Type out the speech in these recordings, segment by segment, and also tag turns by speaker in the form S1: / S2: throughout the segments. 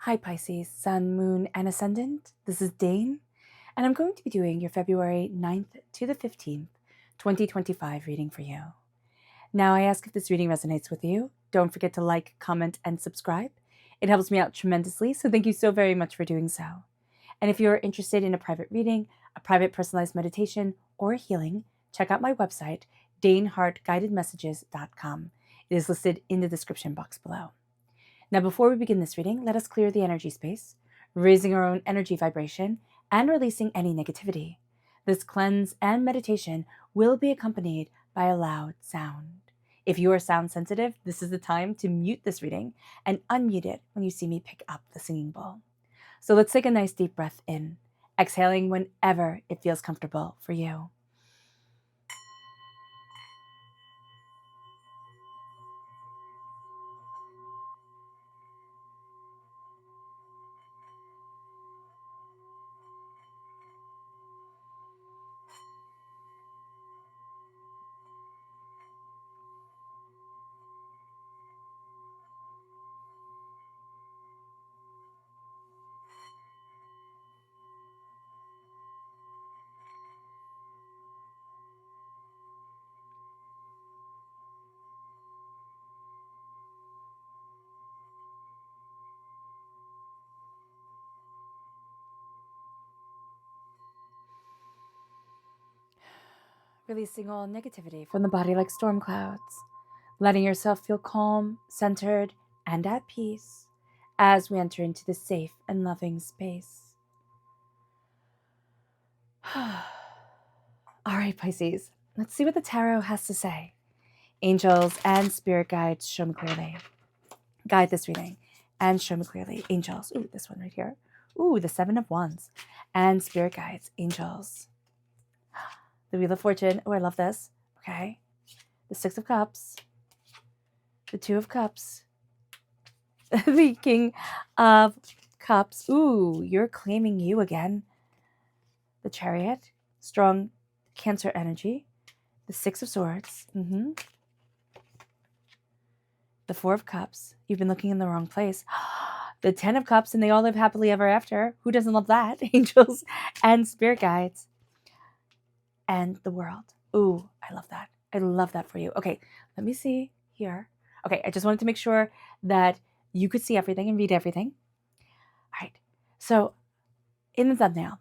S1: Hi Pisces, Sun, Moon, and Ascendant. This is Dane, and I'm going to be doing your February 9th to the 15th, 2025 reading for you. Now, I ask if this reading resonates with you. Don't forget to like, comment, and subscribe. It helps me out tremendously, so thank you so very much for doing so. And if you're interested in a private reading, a private personalized meditation, or a healing, check out my website, daneharttarot.com. It is listed in the description box below. Now, before we begin this reading, let us clear the energy space, raising our own energy vibration and releasing any negativity. This cleanse and meditation will be accompanied by a loud sound. If you are sound sensitive, this is the time to mute this reading and unmute it when you see me pick up the singing bowl. So let's take a nice deep breath in, exhaling whenever it feels comfortable for you. Releasing all negativity from the body like storm clouds, letting yourself feel calm, centered, and at peace as we enter into this safe and loving space. All right, Pisces, let's see what the tarot has to say. Angels and spirit guides, show me clearly. Guide this reading and show me clearly. Angels, ooh, this one right here. Ooh, the 7 of Wands. And spirit guides, angels. The Wheel of Fortune. Oh, I love this. Okay. The 6 of Cups. The 2 of Cups. The King of Cups. Ooh, you're claiming you again. The Chariot. Strong Cancer energy. The 6 of Swords. The 4 of Cups. You've been looking in the wrong place. The 10 of Cups, and they all live happily ever after. Who doesn't love that? Angels and spirit guides. And the World. Ooh, I love that. I love that for you. Okay, let me see here. Okay, I just wanted to make sure that you could see everything and read everything. All right, so in the thumbnail,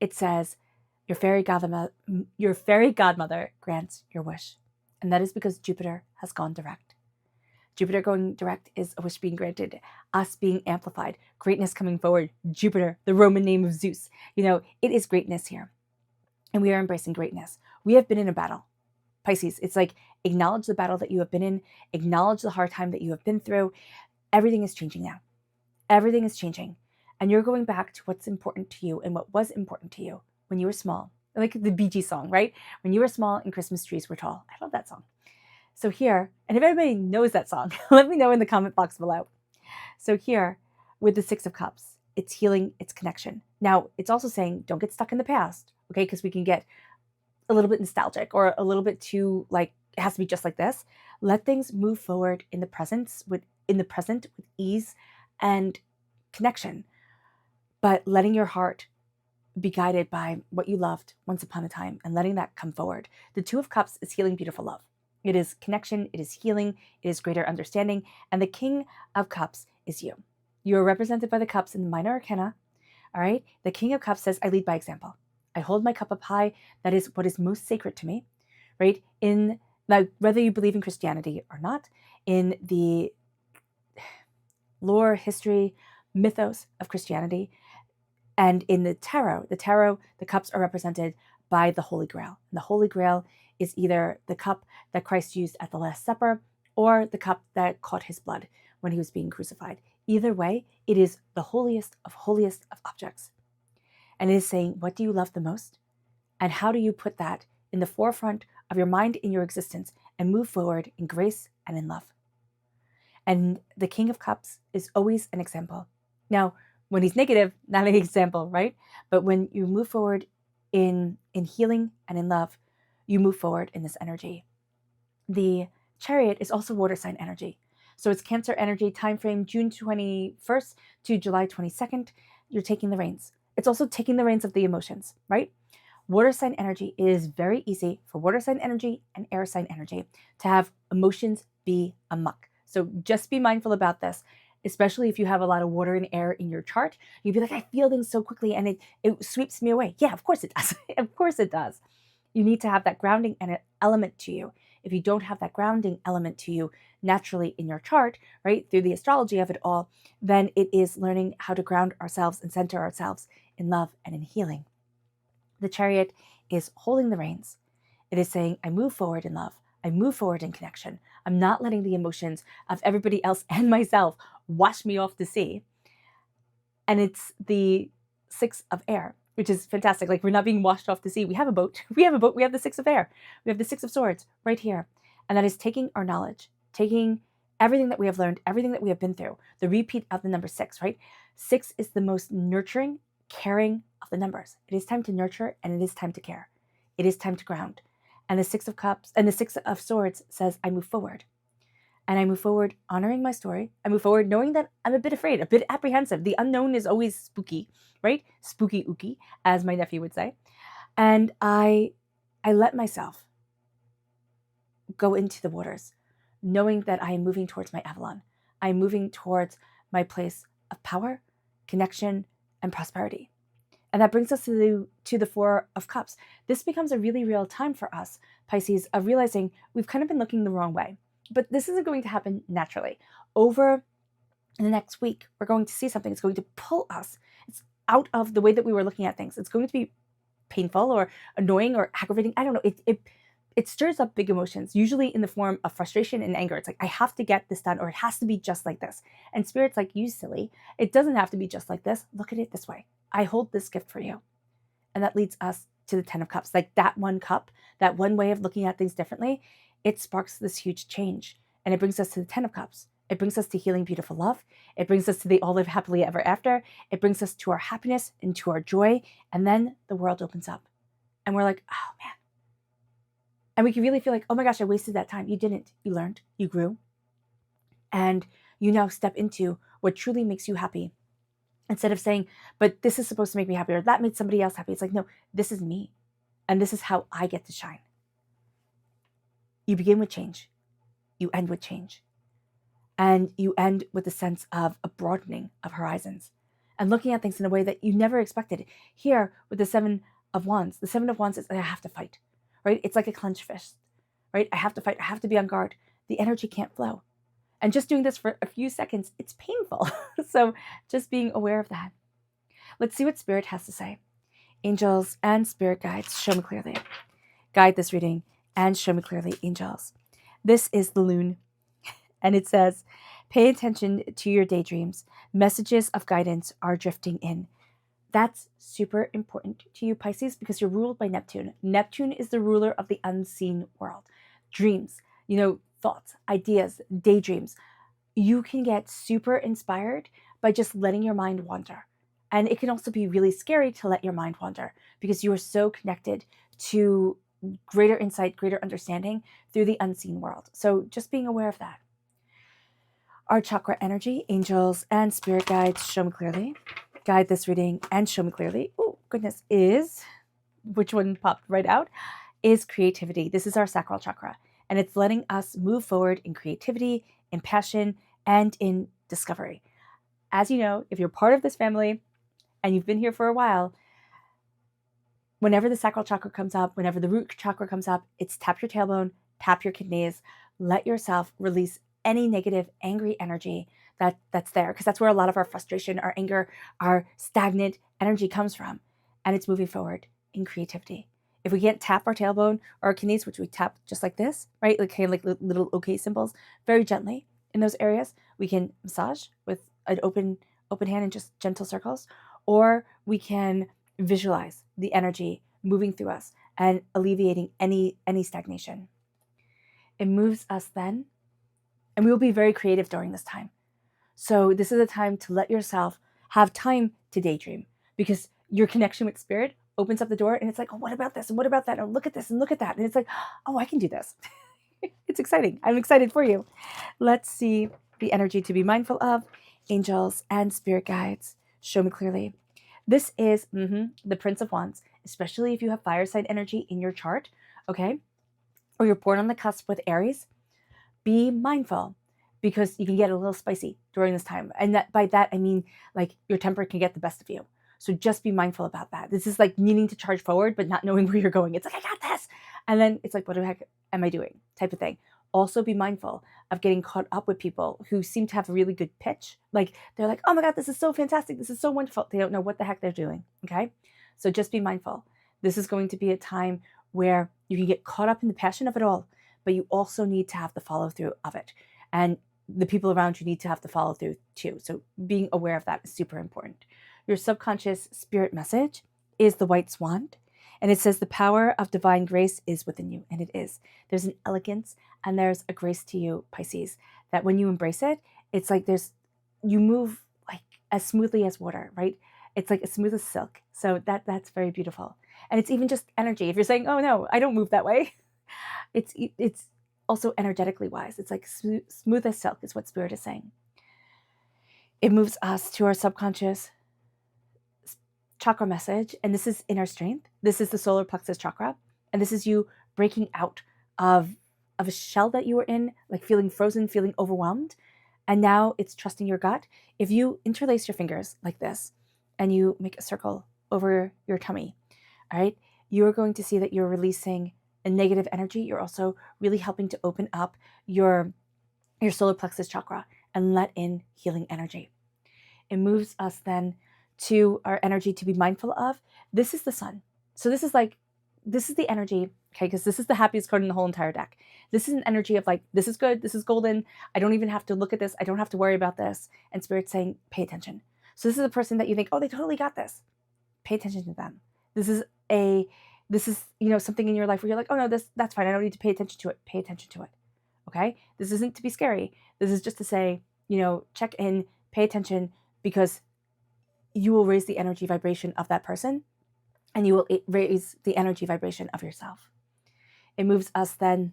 S1: it says, your fairy godmother grants your wish. And that is because Jupiter has gone direct. Jupiter going direct is a wish being granted, us being amplified, greatness coming forward. Jupiter, the Roman name of Zeus. You know, it is greatness here. And we are embracing greatness. We have been in a battle. Pisces, it's like acknowledge the battle that you have been in, acknowledge the hard time that you have been through. Everything is changing now. Everything is changing. And you're going back to what's important to you and what was important to you when you were small. Like the Bee Gees song, right? When you were small and Christmas trees were tall. I love that song. So here, and if anybody knows that song, let me know in the comment box below. So here, with the 6 of Cups, it's healing, it's connection. Now, it's also saying don't get stuck in the past, okay? Because we can get a little bit nostalgic or a little bit too like it has to be just like this. Let things move forward in the present with ease and connection, but letting your heart be guided by what you loved once upon a time and letting that come forward. The 2 of Cups is healing, beautiful love. It is connection, it is healing, it is greater understanding, and the King of Cups is you. You are represented by the cups in the minor arcana, all right? The King of Cups says, I lead by example. I hold my cup up high. That is what is most sacred to me, right? In like whether you believe in Christianity or not, in the lore, history, mythos of Christianity, and in the tarot, the cups are represented by the Holy Grail. And the Holy Grail is either the cup that Christ used at the Last Supper or the cup that caught his blood when he was being crucified. Either way, it is the holiest of objects. And it is saying, what do you love the most? And how do you put that in the forefront of your mind, in your existence, and move forward in grace and in love? And the King of Cups is always an example. Now, when he's negative, not an example, right? But when you move forward in healing and in love, you move forward in this energy. The Chariot is also water sign energy. So it's Cancer energy, time frame June 21st to July 22nd. You're taking the reins. It's also taking the reins of the emotions, right? Water sign energy, it is very easy for water sign energy and air sign energy to have emotions be amuck. So just be mindful about this, especially if you have a lot of water and air in your chart. You'd be like, I feel things so quickly and it sweeps me away. Yeah, of course it does. Of course it does. You need to have that grounding and an element to you. If you don't have that grounding element to you naturally in your chart, right, through the astrology of it all, then it is learning how to ground ourselves and center ourselves in love and in healing. The Chariot is holding the reins. It is saying, I move forward in love. I move forward in connection. I'm not letting the emotions of everybody else and myself wash me off to sea. And it's the Six of Air, which is fantastic. Like, we're not being washed off to sea. We have a boat. We have a boat. We have the Six of Air. We have the Six of Swords right here. And that is taking our knowledge, taking everything that we have learned, everything that we have been through, the repeat of the number 6, right? 6 is the most nurturing, caring of the numbers. It is time to nurture and it is time to care. It is time to ground. And the Six of Cups and the Six of Swords says, I move forward. And I move forward honoring my story. I move forward knowing that I'm a bit afraid, a bit apprehensive. The unknown is always spooky, right? Spooky ooky, as my nephew would say. And I let myself go into the waters, knowing that I am moving towards my Avalon. I am moving towards my place of power, connection, and prosperity. And that brings us to the Four of Cups. This becomes a really real time for us, Pisces, of realizing we've kind of been looking the wrong way. But this isn't going to happen naturally. Over the next week, we're going to see something. It's going to pull us. It's out of the way that we were looking at things. It's going to be painful or annoying or aggravating. I don't know. It stirs up big emotions, usually in the form of frustration and anger. It's like, I have to get this done, or it has to be just like this. And Spirit's like, you silly. It doesn't have to be just like this. Look at it this way. I hold this gift for you. And that leads us to the 10 of Cups. Like, that one cup, that one way of looking at things differently, it sparks this huge change. And it brings us to the 10 of Cups. It brings us to healing, beautiful love. It brings us to the all live happily ever after. It brings us to our happiness and to our joy. And then the world opens up. And we're like, oh man. And we can really feel like, oh my gosh, I wasted that time. You didn't. You learned. You grew. And you now step into what truly makes you happy. Instead of saying, but this is supposed to make me happy, or that made somebody else happy. It's like, no, this is me. And this is how I get to shine. You begin with change. You end with change. And you end with a sense of a broadening of horizons and looking at things in a way that you never expected. Here with the 7 of Wands, the 7 of Wands is, I have to fight, right? It's like a clenched fist, right? I have to fight. I have to be on guard. The energy can't flow. And just doing this for a few seconds, it's painful. So just being aware of that. Let's see what Spirit has to say. Angels and Spirit guides, show me clearly. Guide this reading and show me clearly, angels. This is the Loon. And it says, pay attention to your daydreams. Messages of guidance are drifting in. That's super important to you, Pisces, because you're ruled by Neptune. Neptune is the ruler of the unseen world. Dreams, thoughts, ideas, daydreams. You can get super inspired by just letting your mind wander. And it can also be really scary to let your mind wander because you are so connected to greater insight, greater understanding through the unseen world. So just being aware of that. Our chakra energy, angels and spirit guides, show me clearly. Guide this reading and show me clearly. Oh, goodness, is, which one popped right out, is creativity. This is our sacral chakra. And it's letting us move forward in creativity, in passion, and in discovery. As you know, if you're part of this family and you've been here for a while, whenever the sacral chakra comes up, whenever the root chakra comes up, it's tap your tailbone, tap your kidneys, let yourself release any negative, angry energy that's there, because that's where a lot of our frustration, our anger, our stagnant energy comes from. And it's moving forward in creativity. If we can't tap our tailbone or our kidneys, which we tap just like this, right? Like kind of like little okay symbols, very gently in those areas, we can massage with an open hand in just gentle circles, or we can visualize the energy moving through us and alleviating any stagnation. It moves us then, and we will be very creative during this time. So this is a time to let yourself have time to daydream, because your connection with spirit opens up the door and it's like, oh, what about this? And what about that? Oh, look at this and look at that. And it's like, oh, I can do this. It's exciting. I'm excited for you. Let's see the energy to be mindful of, angels and spirit guides, show me clearly. This is the Prince of Wands, especially if you have fire sign energy in your chart, okay? Or you're born on the cusp with Aries. Be mindful, because you can get a little spicy during this time. And by that, I mean like your temper can get the best of you. So just be mindful about that. This is like needing to charge forward, but not knowing where you're going. It's like, I got this. And then it's like, what the heck am I doing? Type of thing. Also be mindful of getting caught up with people who seem to have a really good pitch. Like they're like, oh my God, this is so fantastic. This is so wonderful. They don't know what the heck they're doing. Okay. So just be mindful. This is going to be a time where you can get caught up in the passion of it all, but you also need to have the follow through of it. And the people around you need to have the follow through too. So being aware of that is super important. Your subconscious spirit message is the White Swan. And it says the power of divine grace is within you. And it is. There's an elegance and there's a grace to you, Pisces, that when you embrace it, it's like you move like as smoothly as water, right? It's like as smooth as silk. So that's very beautiful. And it's even just energy. If you're saying, oh no, I don't move that way. It's also energetically wise. It's like smooth as silk is what Spirit is saying. It moves us to our subconscious chakra message. And this is inner strength. This is the solar plexus chakra. And this is you breaking out of a shell that you were in, like feeling frozen, feeling overwhelmed. And now it's trusting your gut. If you interlace your fingers like this and you make a circle over your tummy, all right, you're going to see that you're releasing a negative energy. You're also really helping to open up your solar plexus chakra and let in healing energy. It moves us then to our energy to be mindful of. This is the sun. So this is the energy, okay, because this is the happiest card in the whole entire deck. This is an energy of like, this is good, this is golden. I don't even have to look at this. I don't have to worry about this. And Spirit's saying, pay attention. So this is a person that you think, oh, they totally got this. Pay attention to them. This is something in your life where you're like, oh no, that's fine. I don't need to pay attention to it. Pay attention to it. Okay? This isn't to be scary. This is just to say, check in, pay attention, because you will raise the energy vibration of that person and you will raise the energy vibration of yourself. It moves us then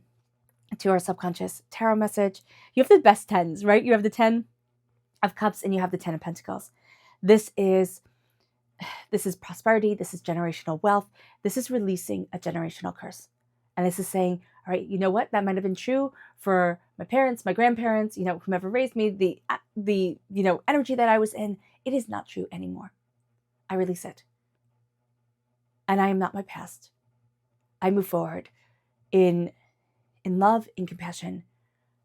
S1: to our subconscious tarot message. You have the best 10s, right? You have the 10 of Cups and you have the 10 of Pentacles. This is prosperity. This is generational wealth. This is releasing a generational curse. And this is saying, all right, you know what? That might have been true for my parents, my grandparents, whomever raised me, the energy that I was in. It is not true anymore. I release it. And I am not my past. I move forward in love, in compassion,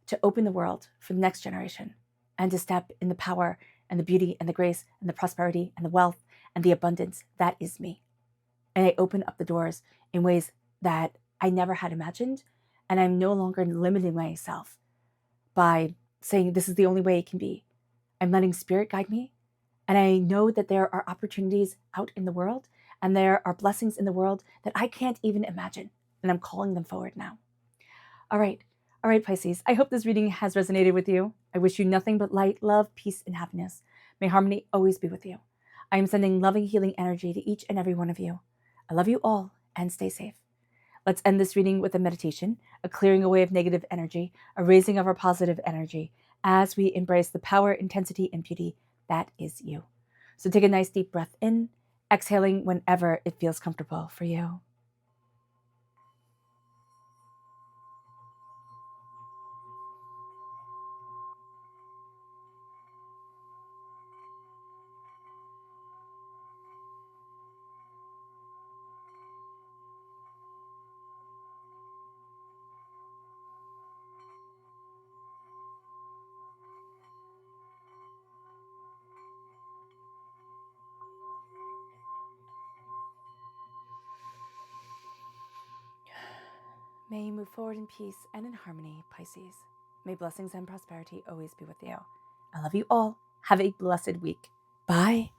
S1: to open the world for the next generation and to step in the power and the beauty and the grace and the prosperity and the wealth and the abundance that is me. And I open up the doors in ways that I never had imagined. And I'm no longer limiting myself by saying this is the only way it can be. I'm letting Spirit guide me. And I know that there are opportunities out in the world and there are blessings in the world that I can't even imagine. And I'm calling them forward now. All right, Pisces. I hope this reading has resonated with you. I wish you nothing but light, love, peace, and happiness. May harmony always be with you. I am sending loving, healing energy to each and every one of you. I love you all and stay safe. Let's end this reading with a meditation, a clearing away of negative energy, a raising of our positive energy as we embrace the power, intensity, and beauty that is you. So take a nice deep breath in, exhaling whenever it feels comfortable for you. May you move forward in peace and in harmony, Pisces. May blessings and prosperity always be with you. I love you all. Have a blessed week. Bye.